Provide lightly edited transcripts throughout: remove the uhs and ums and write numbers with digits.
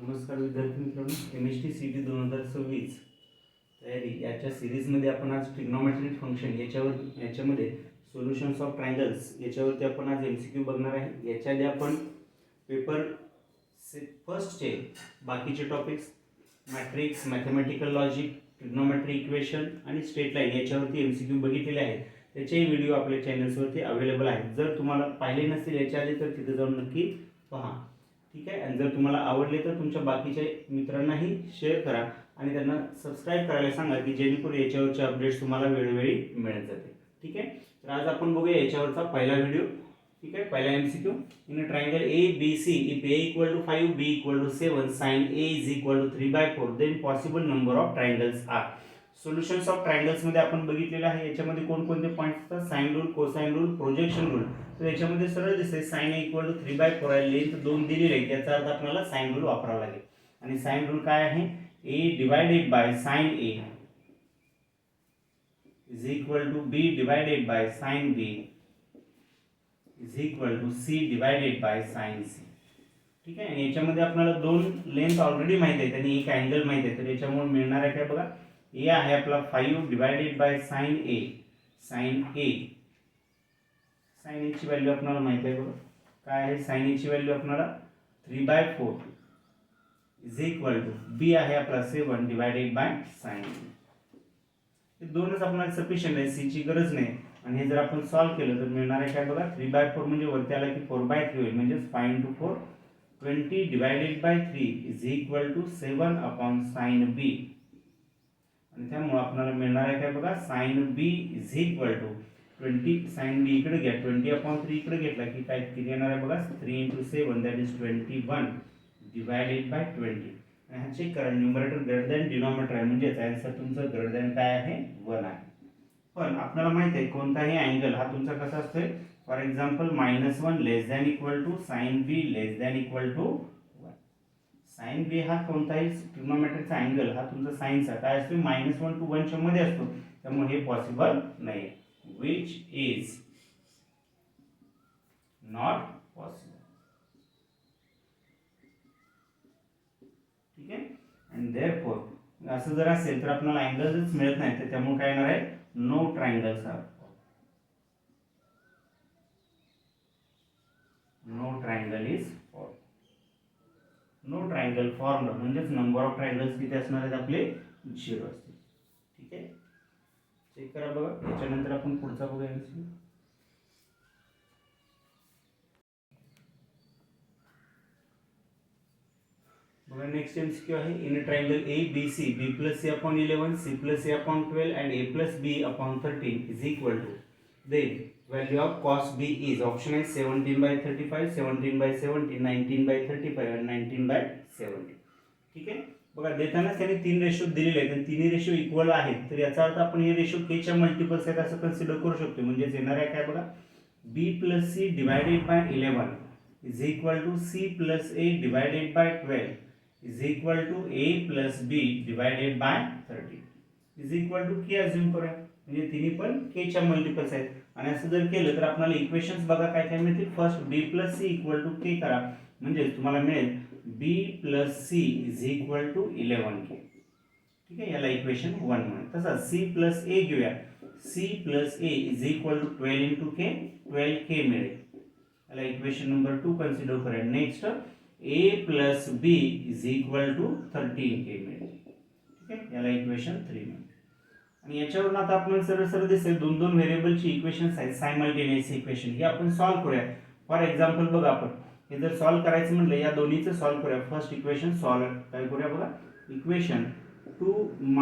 नमस्कार विद्यार्थी मित्रांनो, केमिस्ट्री सीटी 2026 तयारी याच्या सिरीजमध्ये आपण आज ट्रिग्नोमेट्रिक फंक्शन याच्यामध्ये सोल्युशन्स ऑफ ट्रायंगल्स याच्यावरती आपण आज MCQ बघणार आहे. याच्या आधी आपण पेपर फर्स्टचे बाकीचे topics matrix, mathematical logic, trigonometry equation आणि स्ट्रेट लाईन याच्यावरती MCQ बघितलेले आहेत. त्याचेही व्हिडिओ आपल्या चॅनल्सवरती अवेलेबल आहेत. जर तुम्हाला पाहिले नसतील याच्या आधी तर तिथे जाऊन नक्की पहा. ठीक आहे. आणि जर तुम्हाला आवडले तर तुमच्या बाकीच्या मित्रांनाही शेअर करा आणि त्यांना सबस्क्राईब करायला सांगा की जेणेकरून याच्यावरचे अपडेट्स तुम्हाला वेळोवेळी मिळत जाते. ठीक आहे. तर आज आपण बघूया याच्यावरचा पहिला व्हिडिओ. ठीक आहे. पहिला MCQ. In a triangle ABC if A equal to 5 B equal to 7 sin A is equal to 3/4 then possible number of triangles are. Solutions of triangles मध्ये आपण बघितलेलं आहे. याच्यामध्ये कोणकोणते पॉईंट्स असतात? Sine rule, cosine rule, projection rule. तर याच्यामध्ये सरळ दिसते sin A equal to 3/4 आहे. लेंथ 2 दिलेली आहे. याचा अर्थ आपल्याला साइन रूल वापरावा लागेल. आणि साइन रूल काय आहे? A divided by sin A is equal to B divided by sin B is equal to C divided by sin C. ठीक आहे. आणि याच्यामध्ये आपल्याला दोन लेंथ ऑलरेडी माहित आहेत आणि एक अँगल माहित आहे. तर याच्यामुळे मिळणार आहे काय बघा, A आहे आपला 5 divided by sin A. sin A sin A ची व्हॅल्यू आपल्याला माहित आहे बघा. काय आहे sin A ची व्हॅल्यू आपल्याला 3/4 इज इक्वल टू B आहे आपला 7 डिवायडेड बाय sin A. हे दोनच आपल्याला सफिशियंट आहे, C ची गरज नाही. आणि हे जर आपण सॉल्व केलं तर मिळणार आहे काय बघा, 3/4 म्हणजे वरती आला की 4/3 होईल. म्हणजे 5 into 4 20 divided by 3 is equal to 7 upon sin B. आणि त्यामुळे आपल्याला मिळणार आहे काय बघा, sin B is equal to 20 sin B इकडे घ्या, 20/3 इकडे घेतला की काय किती येणार आहे बघा, 3 into 7 that is 21 divided by 20. आणि हा चेक करा, न्यूमरेटर ग्रेटर दॅन डिनॉमिनेटर आहे, म्हणजे आन्सर तुमचं ग्रेटर दॅन काय आहे, 1 आहे. पण आपल्याला माहित आहे कोणताही अँगल हा तुमचा कसा असतोय. For example -1 less than equal to sin B less than equal to 1. sin B हा कोणताही ट्रिग्नोमेट्रीचा अँगल हा तुमचा साइनचा काय असतो, -1 to 1 च्या मध्ये असतो. त्यामुळे हे पॉसिबल नाही. which is not possible. ठीक आहे. and therefore असं जर असेल तर आपल्याला अँगलच मिळत नाही, तर त्यामुळे काय येणार आहे, no triangles are. No triangle is form. No triangle form म्हणजेच नंबर ऑफ ट्रायंगल्स किती असणार आहेत आपले, 0 असतील. ठीक आहे. चेक करा बघा. याच्यानंतर आपण पुढचा बघूया. बघा नेक्स्ट MCQ आहे. In a triangle ABC B plus C upon 11 C plus A upon 12 and A plus B upon 13 is equal to, then value of cos B is, option is 17/35, 17/17, 19/35 and 19/70. ठीक आहे. बघा देताना त्याने 3 ratio दिलेले आहेत आणि तिन्ही रेशो इक्वल आहेत. तर याचा अर्थ आपण हे रेशो K च्या मल्टिपल्स आहेत असं कन्सिडर करू शकतो. म्हणजे येणार आहे काय बघा, B plus C divided by 11 is equal to C plus A divided by 12 is equal to A plus B divided by 30 is equal to K assume करूया. म्हणजे तिन्ही पण K च्या मल्टिपल्स आहेत. आणि असं जर केलं तर आपल्याला इक्वेशन्स बघा काय काय मिळतील. First B plus C equal to K करा, म्हणजे तुम्हाला मिळेल B plus C is equal to 11K. ठीक आहे. याला इक्वेशन 1 म्हणूया. तसंच C plus A घेऊया. C plus A is equal to 12 into K, 12K मिळेल. याला इक्वेशन नंबर 2 कन्सिडर करूया. Next A plus B is equal to 13K मिळेल. ठीक आहे. याला इक्वेशन 3 मिळेल. आणि याच्यावरून आता आपण सरळ दिसेल दोन व्हेरिएबलची इक्वेशन्स आहेत, सायमल्टेनियस इक्वेशन. हे आपण सॉल्व करूया. फॉर एक्झाम्पल बघा, आपण हे जर सॉल्व करायचं म्हटलं या दोन्हीचं सॉल्व करूया. फर्स्ट इक्वेशन सॉल्व काय करूया बघा, इक्वेशन 2 -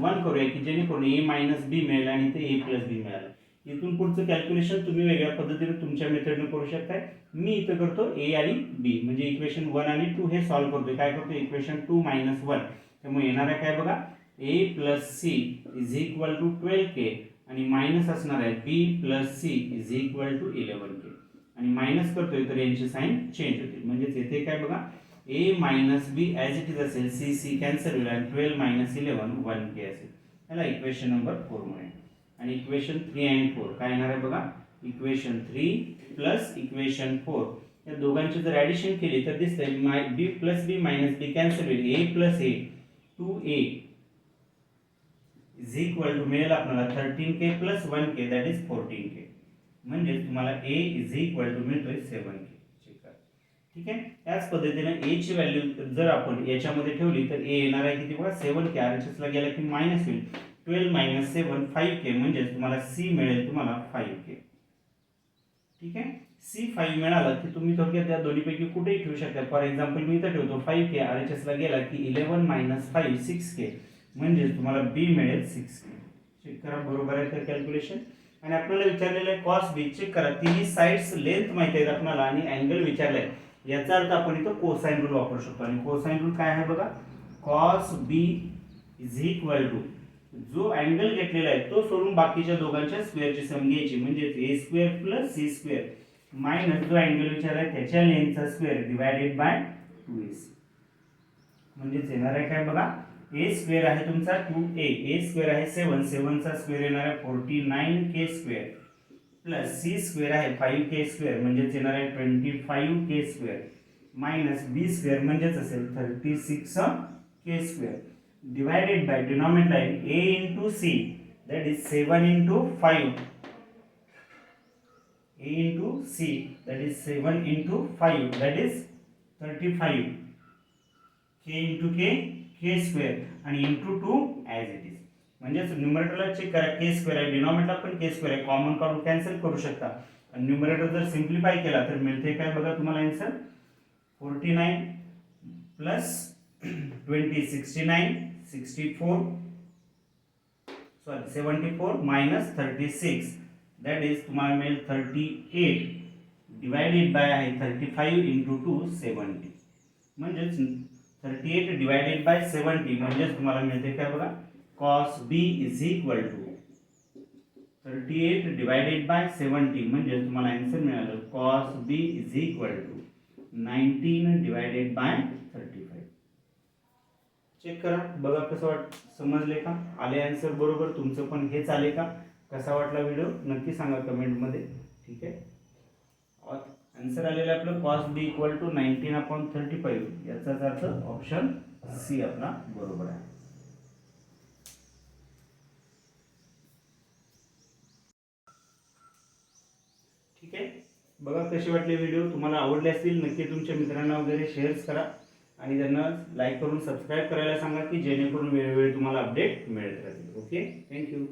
1 करूया की जेणेकरून A - B मिळेल आणि ते A plus B मिळालं. इथून पुढचं कॅल्क्युलेशन तुम्ही वेगळ्या पद्धतीने तुमच्या मेथडने करू शकताय. मी इथं करतो A आणि B, म्हणजे इक्वेशन 1 आणि 2 हे सॉल्व करतोय. काय करतो, इक्वेशन 2 - 1. त्यामुळे येणार आहे काय बघा, A plus C is equal to 12K आणि मायनस असणार आहे B plus C is equal to 11K. आणि मायनस करतोय तर यांची साइन चेंज होतील. म्हणजे येथे काय बघा, A minus B as it is असेल, C कॅन्सल होईल आणि 12 - 11 1K असेल. याला इक्वेशन नंबर 4 मिळेल. आणि इक्वेशन 3 आणि 4 काय येणार आहे बघा, इक्वेशन 3 प्लस इक्वेशन 4 या दोघांची जर ॲडिशन केली तर दिसतंय B plus B minus B cancel होईल, A plus A 2a is equal to मिळेल आपल्याला 13k plus 1k that is 14k. म्हणजे तुम्हाला a इज इक्वल टू मिळतोय 7k. चेक करा. ठीक आहे. याच पद्धतीने a ची व्हॅल्यू जर आपण याच्यामध्ये ठेवली तर a येणार आहे किती बघा 7k, RHS ला गेला की मायनस होईल 12 मायनस 7 5k म्हणजे तुम्हाला c मिळेल तुम्हाला 5k. ठीक आहे. C5 मिळाला की तुम्ही थोडक्यात त्या दोन्हीपैकी कुठेही ठेवू शकता. फॉर एक्झाम्पल मी इथं ठेवतो 5k, RHS ला गेला की 11 मायनस 5 6k म्हणजे तुम्हाला b मिळेल 6k. चेक करा बरोबर आहे तर कॅल्क्युलेशन. आणि आपल्याला विचारलेलं आहे cos b. चेक करा तिन्ही साइड्स लेंथ माहिती आहे आपल्याला आणि अँगल विचारलाय, याचा अर्थ आपण इथं कोसाइन रूल वापरू शकतो. आणि कोसाइन रूल काय आहे बघा, cos b is equal to जो अँगल घेतलेला आहे तो सोडून बाकीच्या दोघांच्या स्क्वेअरची सम घ्यायची म्हणजे a square plus c square minus जो अँगल विचारलाय त्याच्या लेंथचा स्क्वेअर डिवाइडेड बाय 2ac. म्हणजे येणार आहे काय बघा, a स्क्वेअर आहे तुमचा 2a, a स्क्वेअर आहे 7, 7 चा स्क्वेअर येणार आहे 49k square plus c square आहे 5k स्क्वेअर म्हणजे येणार आहे 25k square minus b square म्हणजे असेल 36k square divided by denominator आहे a into c that is 7 into 5, a into c that is 7 into 5 that is 35, k into k square आणि into 2 as it is. म्हणजे न्यूमरेटरला check करा k square आहे, डिनॉमिनेटरला पण k square आहे, common काढून cancel करू शकता आणि न्यूमरेटर जर सिम्प्लिफाय केला तर मिळते काय बघा तुम्हाला answer 49 plus 20 69 64 sorry 74 minus 36 that is तुम्हाला मिळेल 38 डिवाइडेड बाय आहे 35 into 2 70 म्हणजे 38 डिवाइडेड बाय 70 म्हणजे तुम्हाला मिळते काय बघा cos b is equal to 38 divided by 70 म्हणजे तुम्हाला आन्सर मिळालं cos b is equal to 19 divided by 35. Check करा बघा कसं समजले का, आले आन्सर बरोबर, तुमचं पण हेच आले का, कसा वाटला व्हिडिओ नक्की सांगा कमेंट मध्ये. ठीक आहे. आन्सर आलेलं आपलं cos b इक्वल टू 19/35 याचाच अर्थ ऑप्शन सी आपला बरोबर आहे. ठीक आहे. बघा कशी वाटली व्हिडिओ, तुम्हाला आवडले असतील नक्की तुमच्या मित्रांना वगैरे शेअर करा आणि त्यांना लाईक करून सबस्क्राईब करायला सांगा की जेणेकरून वेळोवेळी तुम्हाला अपडेट मिळत राहतील. Okay, thank you.